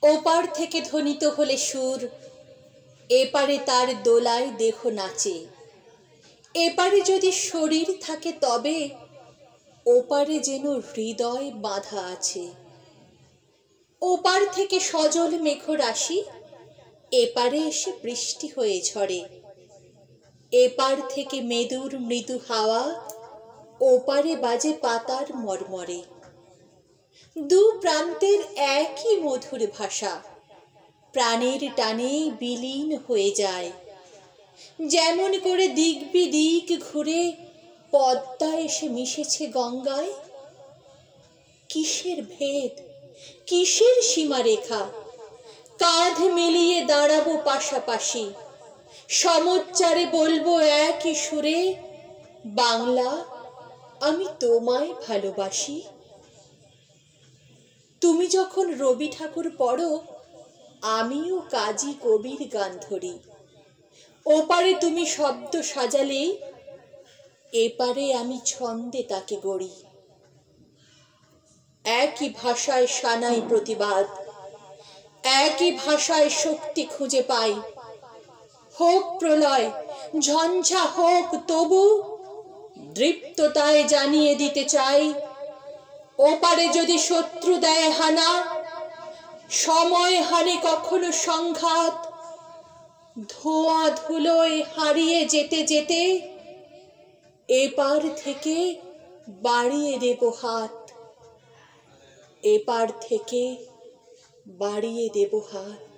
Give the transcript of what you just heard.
ওপার থেকে ধ্বনিত হলে সুর, এপারে তার দোলায় দেহ নাচে। এপারে যদি শরীর থাকে তবে ওপারে যেন হৃদয় বাঁধা আছে। ওপার থেকে সজল মেঘ রাশি এপারে এসে বৃষ্টি হয়ে ঝরে। এপার থেকে মেদুর মৃদু হাওয়া ওপারে বাজে পাতার মর্মরে। দু প্রান্তের একই মধুর ভাষা প্রাণের টানে বিলীন হয়ে যায়। যেমন করে দিক বিদিক ঘুরে পদ্মা এসে মিশেছে গঙ্গায়। কিসের ভেদ, কিসের সীমারেখা, কাঁধ মিলিয়ে দাঁড়াবো পাশাপাশি, সমুচ্চারে বলবো একই সুরে, বাংলা আমি তোমায় ভালোবাসি। তুমি যখন রবি ঠাকুর পড়ো, আমিও কাজী কবির গান ধরি। ওপারে তুমি শব্দ সাজালে, এপারে আমি ছন্দে তাকে গড়ি। একই ভাষায় সানাই প্রতিবাদ, একই ভাষায় শক্তি খুঁজে পাই। হোক প্রলয়, ঝঞ্ঝা হোক, তবু দৃপ্ততায় জানিয়ে দিতে চাই, ওপারে যদি শত্রু দেয় হানা, সময় হানে কখনো সংঘাত, ধোঁয়া ধুলোয় হারিয়ে যেতে যেতে এপার থেকে বাড়িয়ে দেব হাত, এপার থেকে বাড়িয়ে দেব হাত।